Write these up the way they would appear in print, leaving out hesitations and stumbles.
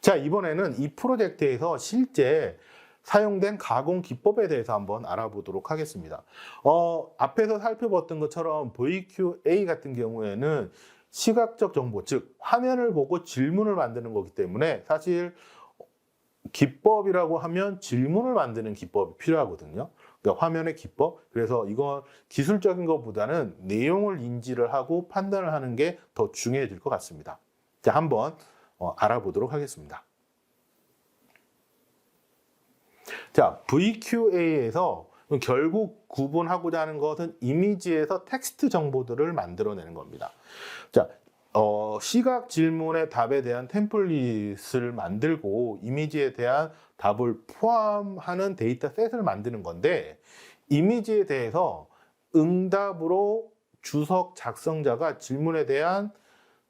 자, 이번에는 이 프로젝트에서 실제 사용된 가공 기법에 대해서 한번 알아보도록 하겠습니다. 앞에서 살펴봤던 것처럼 VQA 같은 경우에는 시각적 정보, 즉 화면을 보고 질문을 만드는 거기 때문에 사실 기법이라고 하면 질문을 만드는 기법이 필요하거든요. 그러니까 화면의 기법. 그래서 이건 기술적인 것보다는 내용을 인지를 하고 판단을 하는 게 더 중요해질 것 같습니다. 자, 한번 알아보도록 하겠습니다. 자, VQA에서 결국 구분하고자 하는 것은 이미지에서 텍스트 정보들을 만들어내는 겁니다. 자, 시각 질문의 답에 대한 템플릿을 만들고 이미지에 대한 답을 포함하는 데이터셋을 만드는 건데, 이미지에 대해서 응답으로 주석 작성자가 질문에 대한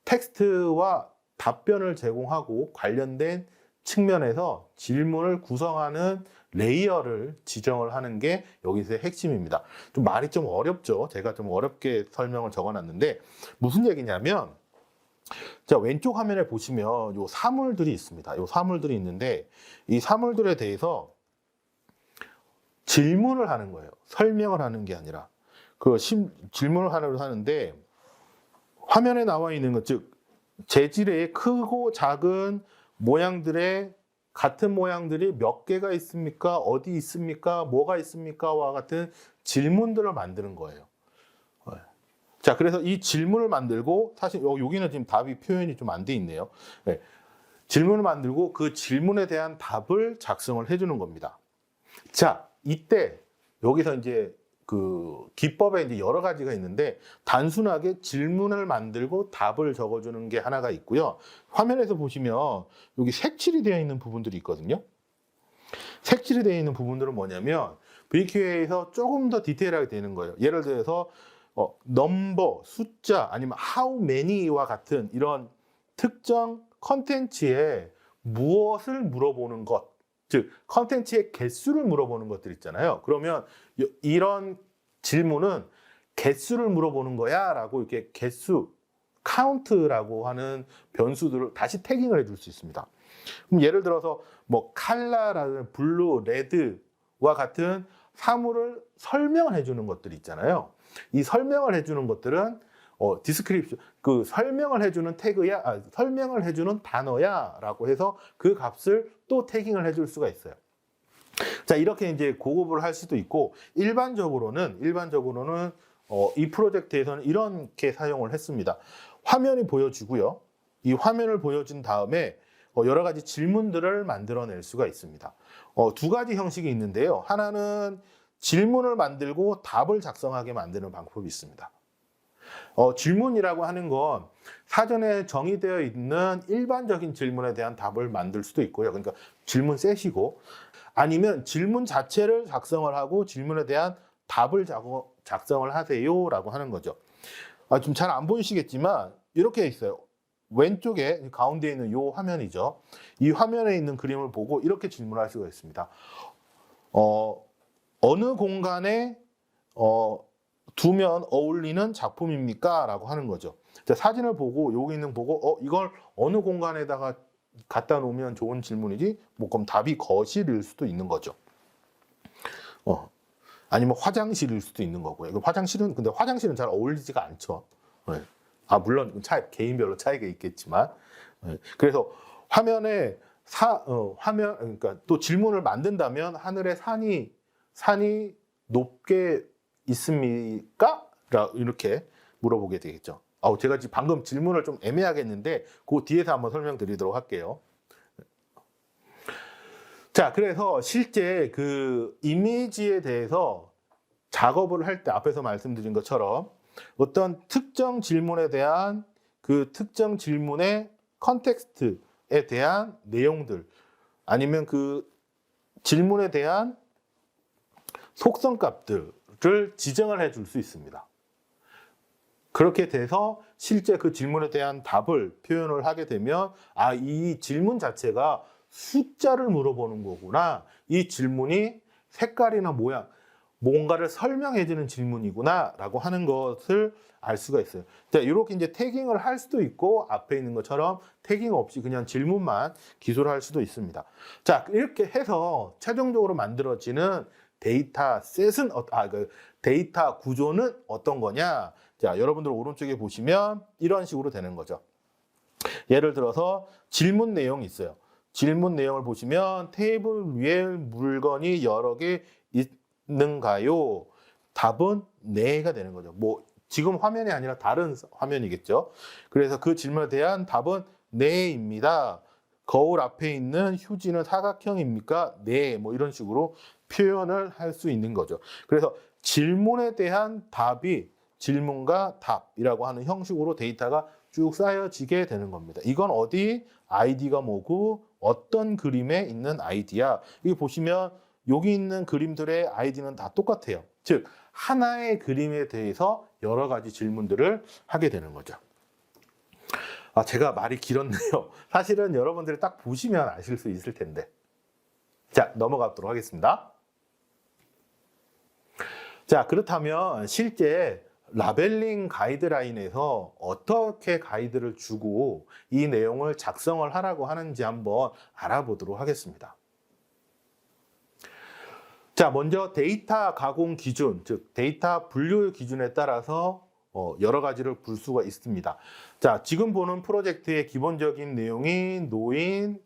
텍스트와 답변을 제공하고 관련된 측면에서 질문을 구성하는 레이어를 지정을 하는 게 여기서의 핵심입니다. 좀 말이 좀 어렵죠. 제가 좀 어렵게 설명을 적어놨는데 무슨 얘기냐면, 자, 왼쪽 화면에 보시면 요 사물들이 있습니다. 요 사물들이 있는데 이 사물들에 대해서 질문을 하는 거예요. 설명을 하는 게 아니라 질문을 하는데, 화면에 나와 있는 것, 즉 재질의 크고 작은 모양들의 같은 모양들이 몇 개가 있습니까? 어디 있습니까? 뭐가 있습니까? 와 같은 질문들을 만드는 거예요. 자, 그래서 이 질문을 만들고, 사실 여기는 지금 답이 표현이 좀 안 돼 있네요. 네. 질문을 만들고 그 질문에 대한 답을 작성을 해주는 겁니다. 자, 이때 여기서 이제 그 기법에 이제 여러 가지가 있는데, 단순하게 질문을 만들고 답을 적어주는 게 하나가 있고요. 화면에서 보시면 여기 색칠이 되어 있는 부분들이 있거든요. 색칠이 되어 있는 부분들은 뭐냐면 VQA에서 조금 더 디테일하게 되는 거예요. 예를 들어서 넘버, 숫자, 아니면 how many와 같은 이런 특정 컨텐츠에 무엇을 물어보는 것, 즉 컨텐츠의 개수를 물어보는 것들 있잖아요. 그러면 이런 질문은 개수를 물어보는 거야 라고 이렇게 개수, 카운트라고 하는 변수들을 다시 태깅을 해줄 수 있습니다. 그럼 예를 들어서 뭐 칼라라는 블루, 레드와 같은 사물을 설명을 해주는 것들이 있잖아요. 이 설명을 해주는 것들은 디스크립션, 그 설명을 해주는 태그야, 설명을 해주는 단어야라고 해서 그 값을 또 태깅을 해줄 수가 있어요. 자, 이렇게 이제 고급을 할 수도 있고, 일반적으로는 이 프로젝트에서는 이렇게 사용을 했습니다. 화면이 보여지고요. 이 화면을 보여준 다음에 여러 가지 질문들을 만들어낼 수가 있습니다. 두 가지 형식이 있는데요. 하나는 질문을 만들고 답을 작성하게 만드는 방법이 있습니다. 질문이라고 하는 건 사전에 정의되어 있는 일반적인 질문에 대한 답을 만들 수도 있고요. 그러니까 질문 셋이고, 아니면 질문 자체를 작성을 하고 질문에 대한 답을 작성을 하세요라고 하는 거죠. 좀 잘 안 보이시겠지만 이렇게 있어요. 왼쪽에 가운데 있는 이 화면이죠. 이 화면에 있는 그림을 보고 이렇게 질문할 수가 있습니다. 어느 공간에 두면 어울리는 작품입니까? 라고 하는 거죠. 자, 사진을 보고 여기 있는 보고 이걸 어느 공간에다가 갖다 놓으면 좋은 질문이지? 뭐 그럼 답이 거실일 수도 있는 거죠. 아니면 화장실일 수도 있는 거고요. 근데 화장실은 잘 어울리지가 않죠. 네. 물론 개인별로 차이가 있겠지만. 네. 그래서 화면에 그러니까 또 질문을 만든다면 하늘에 산이 높게 있습니까? 이렇게 물어보게 되겠죠. 제가 지금 방금 질문을 좀 애매하게 했는데 그 뒤에서 한번 설명드리도록 할게요. 자, 그래서 실제 그 이미지에 대해서 작업을 할 때 앞에서 말씀드린 것처럼 어떤 특정 질문에 대한 그 특정 질문의 컨텍스트에 대한 내용들, 아니면 그 질문에 대한 속성값들을 지정을 해줄 수 있습니다. 그렇게 돼서 실제 그 질문에 대한 답을 표현을 하게 되면 이 질문 자체가 숫자를 물어보는 거구나. 이 질문이 색깔이나 모양, 뭔가를 설명해주는 질문이구나라고 하는 것을 알 수가 있어요. 자, 이렇게 이제 태깅을 할 수도 있고 앞에 있는 것처럼 태깅 없이 그냥 질문만 기술을 할 수도 있습니다. 자, 이렇게 해서 최종적으로 만들어지는 데이터셋은 데이터 구조는 어떤 거냐? 자, 여러분들 오른쪽에 보시면 이런 식으로 되는 거죠. 예를 들어서 질문 내용이 있어요. 질문 내용을 보시면 테이블 위에 물건이 여러 개 있는가요? 답은 네가 되는 거죠. 뭐 지금 화면이 아니라 다른 화면이겠죠. 그래서 그 질문에 대한 답은 네입니다. 거울 앞에 있는 휴지는 사각형입니까? 네, 뭐 이런 식으로 표현을 할 수 있는 거죠. 그래서 질문에 대한 답이 질문과 답이라고 하는 형식으로 데이터가 쭉 쌓여지게 되는 겁니다. 이건 어디? 아이디가 뭐고 어떤 그림에 있는 아이디야. 여기 보시면 여기 있는 그림들의 아이디는 다 똑같아요. 즉 하나의 그림에 대해서 여러 가지 질문들을 하게 되는 거죠. 제가 말이 길었네요. 사실은 여러분들이 딱 보시면 아실 수 있을 텐데. 자, 넘어가도록 하겠습니다. 자, 그렇다면 실제 라벨링 가이드라인에서 어떻게 가이드를 주고 이 내용을 작성을 하라고 하는지 한번 알아보도록 하겠습니다. 자, 먼저 데이터 가공 기준, 즉 데이터 분류 기준에 따라서 여러 가지를 볼 수가 있습니다. 자, 지금 보는 프로젝트의 기본적인 내용이 노인,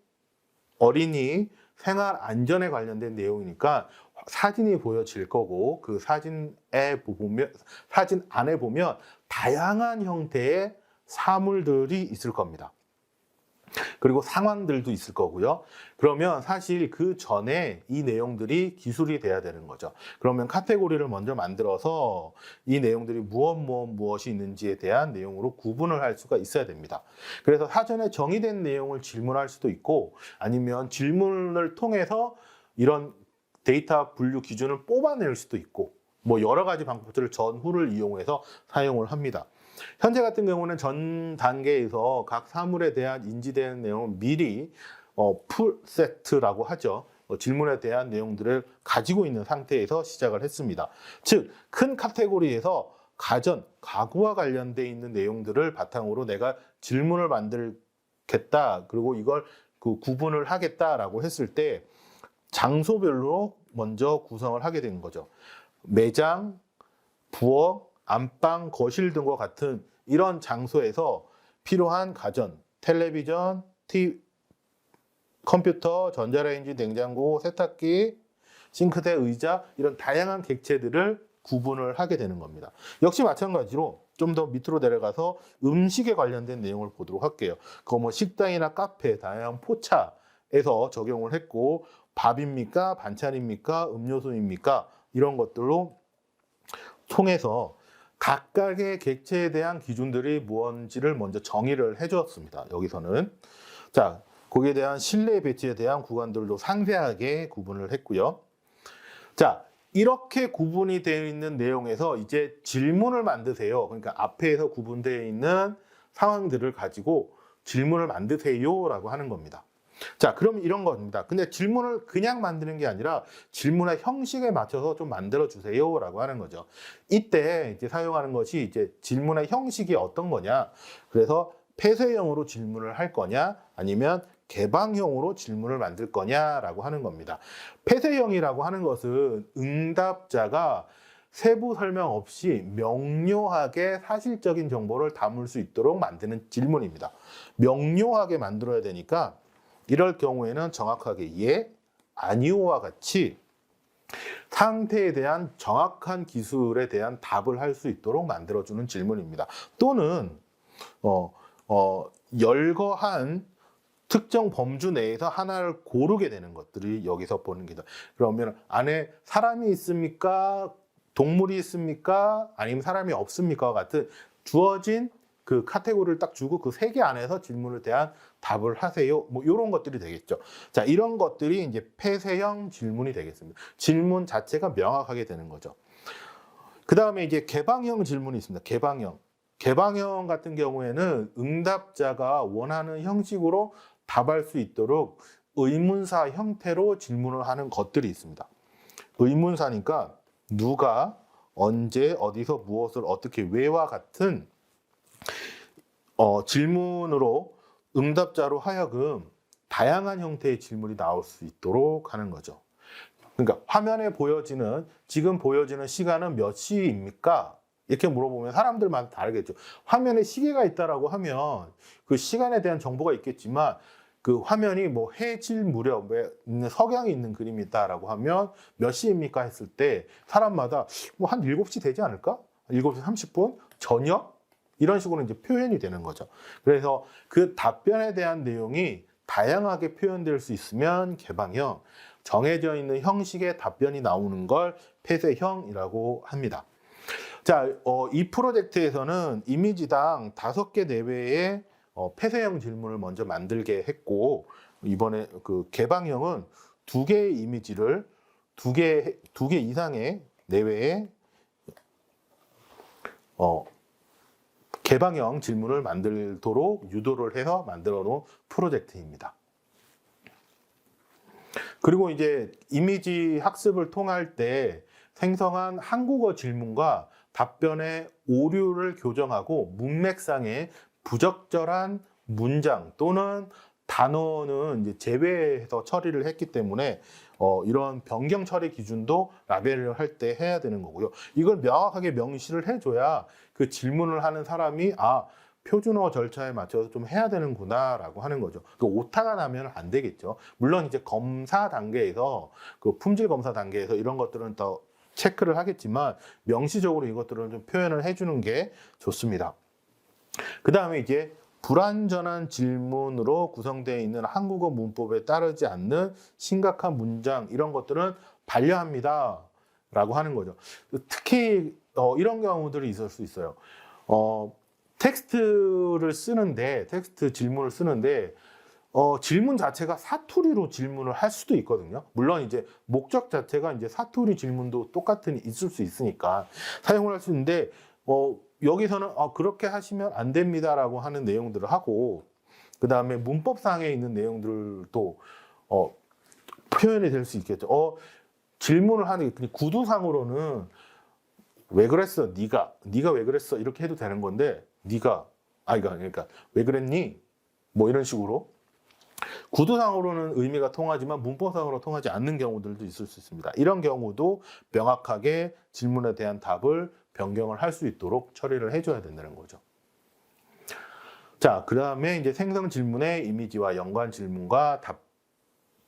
어린이, 생활 안전에 관련된 내용이니까 사진이 보여질 거고 그 사진 안에 보면 다양한 형태의 사물들이 있을 겁니다. 그리고 상황들도 있을 거고요. 그러면 사실 그 전에 이 내용들이 기술이 돼야 되는 거죠. 그러면 카테고리를 먼저 만들어서 이 내용들이 무엇이 있는지에 대한 내용으로 구분을 할 수가 있어야 됩니다. 그래서 사전에 정의된 내용을 질문할 수도 있고 아니면 질문을 통해서 이런 데이터 분류 기준을 뽑아낼 수도 있고 뭐 여러 가지 방법들을 전후를 이용해서 사용을 합니다. 현재 같은 경우는 전 단계에서 각 사물에 대한 인지되는 내용을 미리 풀세트라고 하죠. 질문에 대한 내용들을 가지고 있는 상태에서 시작을 했습니다. 즉, 큰 카테고리에서 가전, 가구와 관련돼 있는 내용들을 바탕으로 내가 질문을 만들겠다. 그리고 이걸 구분을 하겠다라고 했을 때 장소별로 먼저 구성을 하게 된 거죠. 매장, 부엌, 안방, 거실 등과 같은 이런 장소에서 필요한 가전, 텔레비전, 컴퓨터, 전자레인지, 냉장고, 세탁기, 싱크대, 의자 이런 다양한 객체들을 구분을 하게 되는 겁니다. 역시 마찬가지로 좀 더 밑으로 내려가서 음식에 관련된 내용을 보도록 할게요. 그거 뭐 식당이나 카페, 다양한 포차에서 적용을 했고 밥입니까? 반찬입니까? 음료수입니까? 이런 것들로 통해서 각각의 객체에 대한 기준들이 무엇인지를 먼저 정의를 해주었습니다. 여기서는 자 거기에 대한 실내 배치에 대한 구간들도 상세하게 구분을 했고요. 자 이렇게 구분이 되어 있는 내용에서 이제 질문을 만드세요. 그러니까 앞에서 구분되어 있는 상황들을 가지고 질문을 만드세요라고 하는 겁니다. 자, 그럼 이런 겁니다. 근데 질문을 그냥 만드는 게 아니라 질문의 형식에 맞춰서 좀 만들어 주세요라고 하는 거죠. 이때 이제 사용하는 것이 이제 질문의 형식이 어떤 거냐. 그래서 폐쇄형으로 질문을 할 거냐, 아니면 개방형으로 질문을 만들 거냐라고 하는 겁니다. 폐쇄형이라고 하는 것은 응답자가 세부 설명 없이 명료하게 사실적인 정보를 담을 수 있도록 만드는 질문입니다. 명료하게 만들어야 되니까 이럴 경우에는 정확하게 예, 아니오와 같이 상태에 대한 정확한 기술에 대한 답을 할 수 있도록 만들어주는 질문입니다. 또는 열거한 특정 범주 내에서 하나를 고르게 되는 것들이 여기서 보는 게다. 그러면 안에 사람이 있습니까? 동물이 있습니까? 아니면 사람이 없습니까? 같은 주어진 그 카테고리를 딱 주고 그 세 개 안에서 질문에 대한 답을 하세요. 뭐 이런 것들이 되겠죠. 자, 이런 것들이 이제 폐쇄형 질문이 되겠습니다. 질문 자체가 명확하게 되는 거죠. 그 다음에 이제 개방형 질문이 있습니다. 개방형 같은 경우에는 응답자가 원하는 형식으로 답할 수 있도록 의문사 형태로 질문을 하는 것들이 있습니다. 의문사니까 누가, 언제, 어디서, 무엇을, 어떻게, 왜와 같은 질문으로 응답자로 하여금 다양한 형태의 질문이 나올 수 있도록 하는 거죠. 그러니까 화면에 보여지는, 지금 보여지는 시간은 몇 시입니까? 이렇게 물어보면 사람들마다 다르겠죠. 화면에 시계가 있다라고 하면 그 시간에 대한 정보가 있겠지만, 그 화면이 뭐 해질 무렵에 있는 석양이 있는 그림이 있다라고 하면 몇 시입니까 했을 때 사람마다 뭐 한 7시 되지 않을까? 7시 30분? 저녁? 이런 식으로 이제 표현이 되는 거죠. 그래서 그 답변에 대한 내용이 다양하게 표현될 수 있으면 개방형, 정해져 있는 형식의 답변이 나오는 걸 폐쇄형이라고 합니다. 자, 이 프로젝트에서는 이미지당 5개 내외의 폐쇄형 질문을 먼저 만들게 했고, 이번에 그 개방형은 2개의 이미지를 2개 이상의 내외의 개방형 질문을 만들도록 유도를 해서 만들어 놓은 프로젝트입니다. 그리고 이제 이미지 학습을 통할 때 생성한 한국어 질문과 답변의 오류를 교정하고 문맥상의 부적절한 문장 또는 단어는 이제 제외해서 처리를 했기 때문에 이런 변경 처리 기준도 라벨을 할 때 해야 되는 거고요. 이걸 명확하게 명시를 해줘야 그 질문을 하는 사람이 표준어 절차에 맞춰서 좀 해야 되는구나라고 하는 거죠. 그 오타가 나면 안 되겠죠. 물론 이제 검사 단계에서 그 품질 검사 단계에서 이런 것들은 더 체크를 하겠지만 명시적으로 이것들은 좀 표현을 해주는 게 좋습니다. 그 다음에 이제 불완전한 질문으로 구성되어 있는 한국어 문법에 따르지 않는 심각한 문장 이런 것들은 반려합니다 라고 하는 거죠. 특히 이런 경우들이 있을 수 있어요. 텍스트 질문을 쓰는데 질문 자체가 사투리로 질문을 할 수도 있거든요. 물론 이제 목적 자체가 이제 사투리 질문도 똑같은 있을 수 있으니까 사용을 할 수 있는데 여기서는 그렇게 하시면 안 됩니다라고 하는 내용들을 하고, 그 다음에 문법상에 있는 내용들도 표현이 될 수 있겠죠. 질문을 하는 구두상으로는 왜 그랬어? 네가 왜 그랬어? 이렇게 해도 되는 건데 그러니까 왜 그랬니? 뭐 이런 식으로 구두상으로는 의미가 통하지만 문법상으로 통하지 않는 경우들도 있을 수 있습니다. 이런 경우도 명확하게 질문에 대한 답을 변경을 할 수 있도록 처리를 해줘야 된다는 거죠. 자, 그 다음에 이제 생성 질문의 이미지와 연관 질문과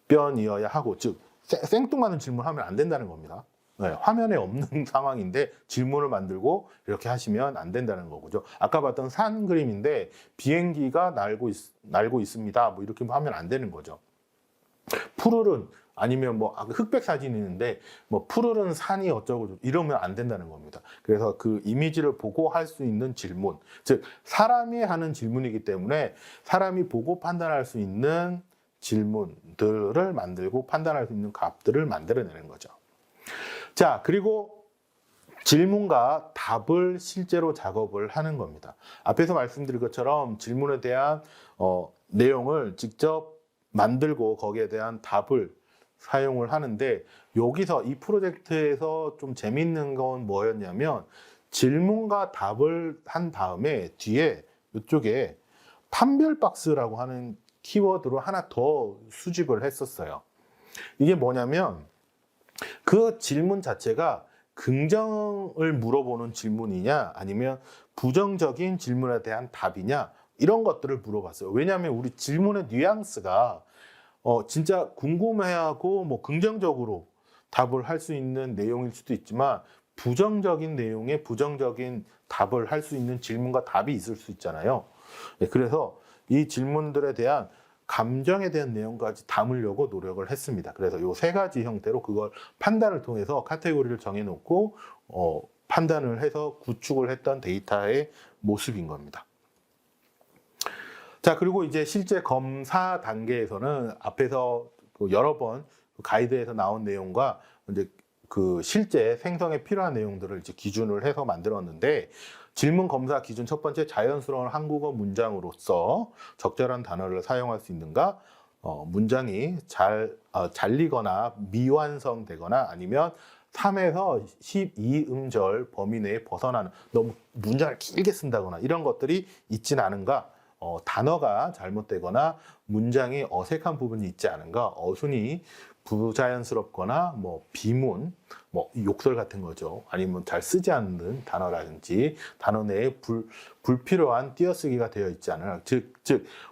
답변이어야 하고, 즉 생뚱맞은 질문을 하면 안 된다는 겁니다. 네, 화면에 없는 상황인데 질문을 만들고 이렇게 하시면 안 된다는 거죠. 아까 봤던 산 그림인데 비행기가 날고 있습니다. 뭐 이렇게 하면 안 되는 거죠. 푸르른 아니면 뭐 흑백 사진이 있는데 뭐 푸르른 산이 어쩌고 이러면 안 된다는 겁니다. 그래서 그 이미지를 보고 할 수 있는 질문, 즉 사람이 하는 질문이기 때문에 사람이 보고 판단할 수 있는 질문들을 만들고 판단할 수 있는 값들을 만들어내는 거죠. 자, 그리고 질문과 답을 실제로 작업을 하는 겁니다. 앞에서 말씀드린 것처럼 질문에 대한 내용을 직접 만들고 거기에 대한 답을 사용을 하는데, 여기서 이 프로젝트에서 좀 재밌는 건 뭐였냐면 질문과 답을 한 다음에 뒤에 이쪽에 판별 박스라고 하는 키워드로 하나 더 수집을 했었어요. 이게 뭐냐면 그 질문 자체가 긍정을 물어보는 질문이냐 아니면 부정적인 질문에 대한 답이냐 이런 것들을 물어봤어요. 왜냐하면 우리 질문의 뉘앙스가 진짜 궁금해하고 뭐 긍정적으로 답을 할 수 있는 내용일 수도 있지만 부정적인 내용에 부정적인 답을 할 수 있는 질문과 답이 있을 수 있잖아요. 그래서 이 질문들에 대한 감정에 대한 내용까지 담으려고 노력을 했습니다. 그래서 이 3가지 형태로 그걸 판단을 통해서 카테고리를 정해놓고 판단을 해서 구축을 했던 데이터의 모습인 겁니다. 자, 그리고 이제 실제 검사 단계에서는 앞에서 여러 번 가이드에서 나온 내용과 이제 그 실제 생성에 필요한 내용들을 이제 기준을 해서 만들었는데, 질문 검사 기준 첫 번째, 자연스러운 한국어 문장으로서 적절한 단어를 사용할 수 있는가, 문장이 잘리거나 미완성되거나 아니면 3에서 12음절 범위 내에 벗어나는, 너무 문장을 길게 쓴다거나 이런 것들이 있지는 않은가, 단어가 잘못되거나 문장이 어색한 부분이 있지 않은가, 어순이 부자연스럽거나 뭐 비문, 뭐 욕설 같은 거죠. 아니면 잘 쓰지 않는 단어라든지 단어 내에 불필요한 띄어쓰기가 되어 있지 않으나, 즉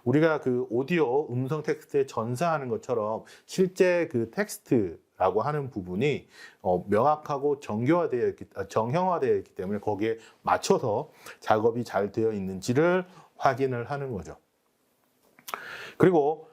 우리가 그 오디오 음성 텍스트에 전사하는 것처럼 실제 그 텍스트라고 하는 부분이 명확하고 정형화되어 있기 때문에 거기에 맞춰서 작업이 잘 되어 있는지를 확인을 하는 거죠. 그리고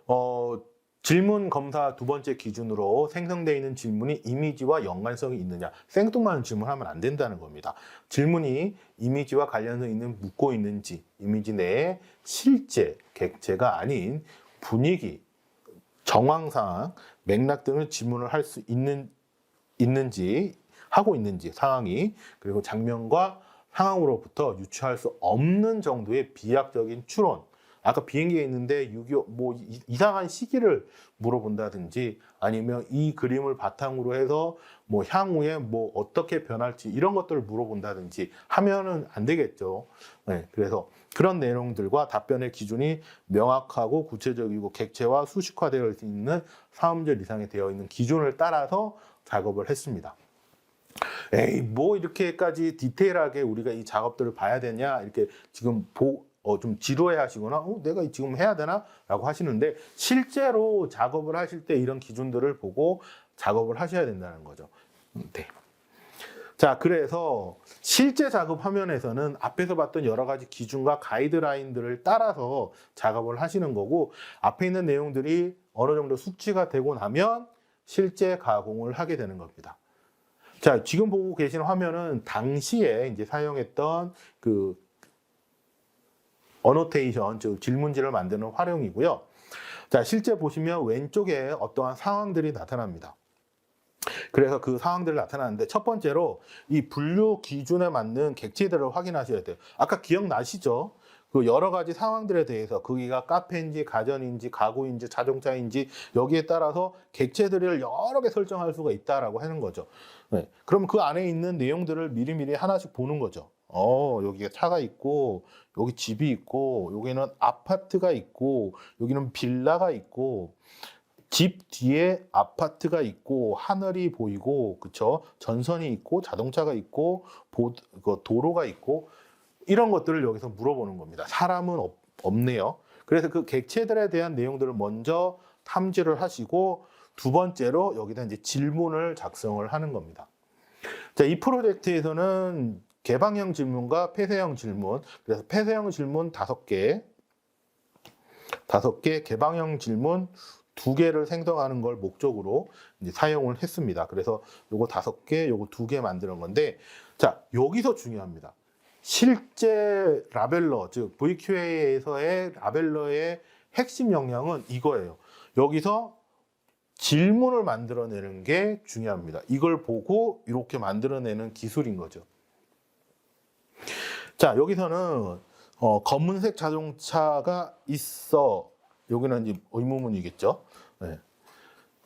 질문 검사 두 번째 기준으로 생성되어 있는 질문이 이미지와 연관성이 있느냐. 생뚱맞은 질문하면 안 된다는 겁니다. 질문이 이미지와 관련성 있는 묻고 있는지, 이미지 내에 실제 객체가 아닌 분위기, 정황 상황, 맥락 등을 질문을 할 수 있는지, 하고 있는지 상황이, 그리고 장면과 상황으로부터 유추할 수 없는 정도의 비약적인 추론, 아까 비행기에 있는데 6.25 뭐 이상한 시기를 물어본다든지, 아니면 이 그림을 바탕으로 해서 뭐 향후에 뭐 어떻게 변할지 이런 것들을 물어본다든지 하면은 안 되겠죠. 네, 그래서 그런 내용들과 답변의 기준이 명확하고 구체적이고 객체와 수식화되어 있는 4음절 이상이 되어 있는 기준을 따라서 작업을 했습니다. 에이, 뭐 이렇게까지 디테일하게 우리가 이 작업들을 봐야 되냐, 이렇게 지금 좀 지루해 하시거나 내가 지금 해야 되나? 라고 하시는데, 실제로 작업을 하실 때 이런 기준들을 보고 작업을 하셔야 된다는 거죠. 네. 자, 그래서 실제 작업 화면에서는 앞에서 봤던 여러 가지 기준과 가이드라인들을 따라서 작업을 하시는 거고, 앞에 있는 내용들이 어느 정도 숙지가 되고 나면 실제 가공을 하게 되는 겁니다. 자, 지금 보고 계신 화면은 당시에 이제 사용했던 그 어노테이션, 즉 질문지를 만드는 활용이고요. 자, 실제 보시면 왼쪽에 어떠한 상황들이 나타납니다. 그래서 그 상황들이 나타나는데, 첫 번째로 이 분류 기준에 맞는 객체들을 확인하셔야 돼요. 아까 기억나시죠? 그 여러 가지 상황들에 대해서, 거기가 카페인지 가전인지 가구인지 자동차인지 여기에 따라서 객체들을 여러 개 설정할 수가 있다라고 하는 거죠. 네. 그럼 그 안에 있는 내용들을 미리미리 하나씩 보는 거죠. 여기가 차가 있고, 여기 집이 있고, 여기는 아파트가 있고, 여기는 빌라가 있고, 집 뒤에 아파트가 있고, 하늘이 보이고, 그쵸? 전선이 있고, 자동차가 있고, 도로가 있고, 이런 것들을 여기서 물어보는 겁니다. 사람은 없네요. 그래서 그 객체들에 대한 내용들을 먼저 탐지를 하시고, 두 번째로 여기다 이제 질문을 작성을 하는 겁니다. 자, 이 프로젝트에서는 개방형 질문과 폐쇄형 질문, 그래서 폐쇄형 질문 5개, 개방형 질문 2개를 생성하는 걸 목적으로 이제 사용을 했습니다. 그래서 요거 5개, 요거 2개 만드는 건데, 자, 여기서 중요합니다. 실제 라벨러, 즉 VQA에서의 라벨러의 핵심 역량은 이거예요. 여기서 질문을 만들어내는 게 중요합니다. 이걸 보고 이렇게 만들어내는 기술인 거죠. 자, 여기서는 검은색 자동차가 있어. 여기는 이제 의문문이겠죠. 네.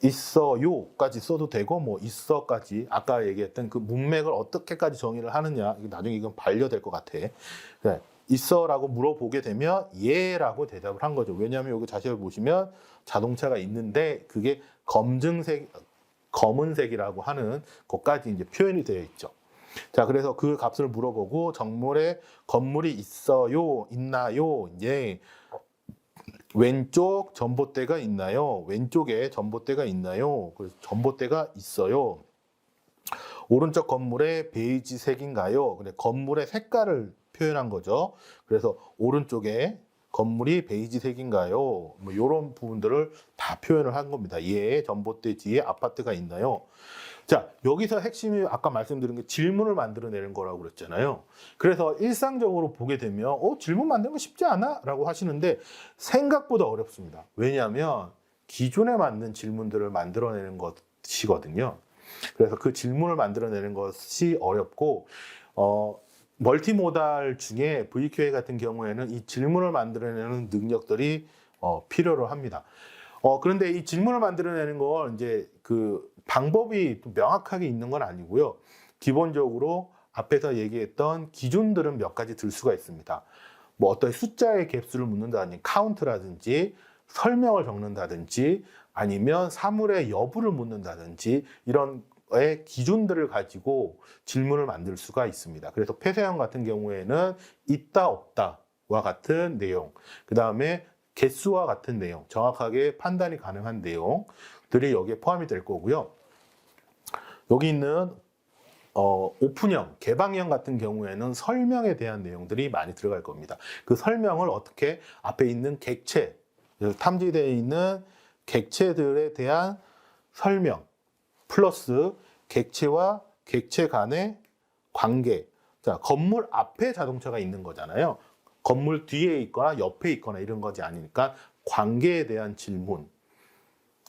있어요까지 써도 되고, 뭐 있어까지, 아까 얘기했던 그 문맥을 어떻게까지 정의를 하느냐, 나중에 이건 반려될 것 같아. 네. 있어라고 물어보게 되면 예라고 대답을 한 거죠. 왜냐하면 여기 자세히 보시면 자동차가 있는데 그게 검은색이라고 하는 것까지 이제 표현이 되어 있죠. 자, 그래서 그 값을 물어보고, 정물에 건물이 있어요, 있나요? 예. 왼쪽 전봇대가 있나요? 왼쪽에 전봇대가 있나요? 그래서 전봇대가 있어요. 오른쪽 건물에 베이지색인가요? 근데 건물의 색깔을 표현한 거죠. 그래서 오른쪽에 건물이 베이지색인가요? 뭐 이런 부분들을 다 표현을 한 겁니다. 예, 전봇대 뒤에 아파트가 있나요? 자, 여기서 핵심이 아까 말씀드린 게 질문을 만들어내는 거라고 그랬잖아요. 그래서 일상적으로 보게 되면 질문 만드는 거 쉽지 않아? 라고 하시는데 생각보다 어렵습니다. 왜냐하면 기존에 맞는 질문들을 만들어내는 것이거든요. 그래서 그 질문을 만들어내는 것이 어렵고, 멀티모달 중에 VQA 같은 경우에는 이 질문을 만들어내는 능력들이 필요로 합니다. 그런데 이 질문을 만들어내는 건 이제 그 방법이 또 명확하게 있는 건 아니고요. 기본적으로 앞에서 얘기했던 기준들은 몇 가지 들 수가 있습니다. 뭐 어떤 숫자의 개 수를 묻는다든지 카운트라든지 설명을 적는다든지 아니면 사물의 여부를 묻는다든지 이런 의 기준들을 가지고 질문을 만들 수가 있습니다. 그래서 폐쇄형 같은 경우에는 있다 없다와 같은 내용, 그 다음에 개수와 같은 내용, 정확하게 판단이 가능한 내용들이 여기에 포함이 될 거고요. 여기 있는 오픈형, 개방형 같은 경우에는 설명에 대한 내용들이 많이 들어갈 겁니다. 그 설명을 어떻게 앞에 있는 객체, 탐지되어 있는 객체들에 대한 설명 플러스 객체와 객체 간의 관계. 자, 건물 앞에 자동차가 있는 거잖아요. 건물 뒤에 있거나 옆에 있거나 이런 것이 아니니까 관계에 대한 질문.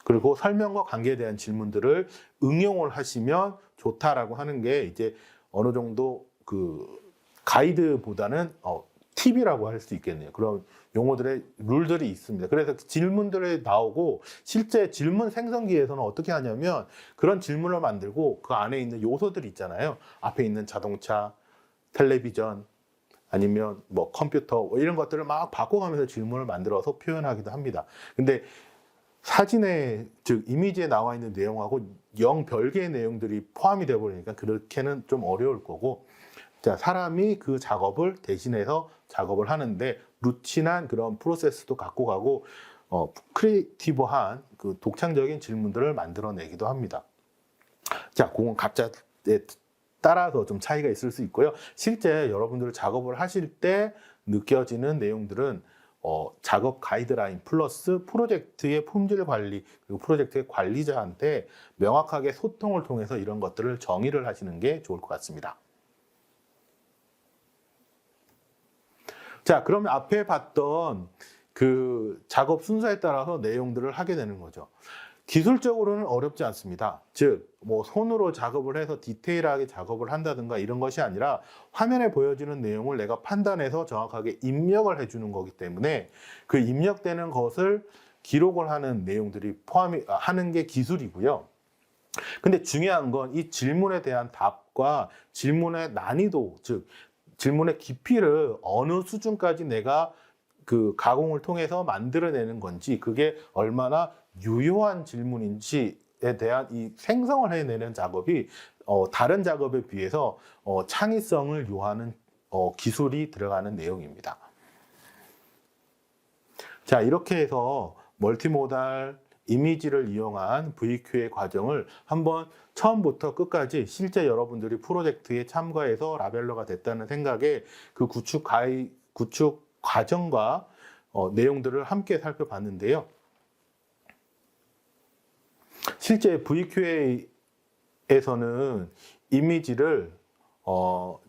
그리고 설명과 관계에 대한 질문들을 응용을 하시면 좋다라고 하는 게 이제 어느 정도 그 가이드보다는 팁이라고 할 수 있겠네요. 그런 용어들의 룰들이 있습니다. 그래서 질문들이 나오고 실제 질문 생성기에서는 어떻게 하냐면 그런 질문을 만들고 그 안에 있는 요소들이 있잖아요. 앞에 있는 자동차, 텔레비전, 아니면 뭐 컴퓨터 이런 것들을 막 바꿔가면서 질문을 만들어서 표현하기도 합니다. 근데 사진에 즉 이미지에 나와 있는 내용하고 영 별개의 내용들이 포함이 되어 버리니까 그렇게는 좀 어려울 거고, 자, 사람이 그 작업을 대신해서 작업을 하는데 루틴한 그런 프로세스도 갖고 가고 크리에이티브한 그 독창적인 질문들을 만들어내기도 합니다. 자, 그건 각자에 따라서 좀 차이가 있을 수 있고요. 실제 여러분들 작업을 하실 때 느껴지는 내용들은 작업 가이드라인 플러스 프로젝트의 품질 관리 그리고 프로젝트의 관리자한테 명확하게 소통을 통해서 이런 것들을 정의를 하시는 게 좋을 것 같습니다. 자, 그러면 앞에 봤던 그 작업 순서에 따라서 내용들을 하게 되는 거죠. 기술적으로는 어렵지 않습니다. 즉, 뭐 손으로 작업을 해서 디테일하게 작업을 한다든가 이런 것이 아니라 화면에 보여지는 내용을 내가 판단해서 정확하게 입력을 해주는 거기 때문에 그 입력되는 것을 기록을 하는 내용들이 포함이 하는 게 기술이고요. 근데 중요한 건 이 질문에 대한 답과 질문의 난이도, 즉 질문의 깊이를 어느 수준까지 내가 그 가공을 통해서 만들어내는 건지, 그게 얼마나 유효한 질문인지에 대한 이 생성을 해내는 작업이 다른 작업에 비해서 창의성을 요하는 기술이 들어가는 내용입니다. 자, 이렇게 해서 멀티모달 이미지를 이용한 VQ의 과정을 한번 처음부터 끝까지 실제 여러분들이 프로젝트에 참가해서 라벨러가 됐다는 생각에 그 구축 과정과 내용들을 함께 살펴봤는데요. 실제 VQA에서는 이미지를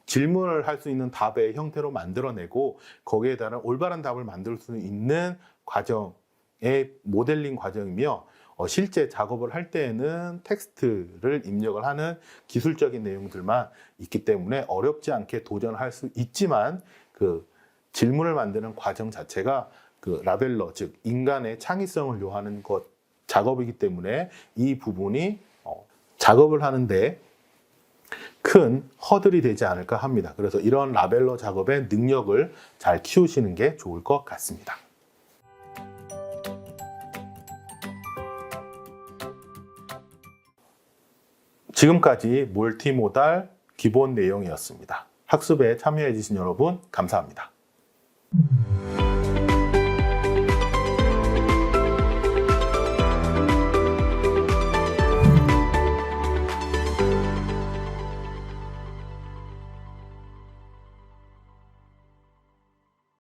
질문을 할 수 있는 답의 형태로 만들어내고 거기에 따른 올바른 답을 만들 수 있는 과정의 모델링 과정이며, 실제 작업을 할 때에는 텍스트를 입력을 하는 기술적인 내용들만 있기 때문에 어렵지 않게 도전할 수 있지만 그 질문을 만드는 과정 자체가 그 라벨러, 즉 인간의 창의성을 요하는 작업이기 때문에 이 부분이 작업을 하는데 큰 허들이 되지 않을까 합니다. 그래서 이런 라벨러 작업의 능력을 잘 키우시는 게 좋을 것 같습니다. 지금까지 멀티모달 기본 내용이었습니다. 학습에 참여해 주신 여러분 감사합니다.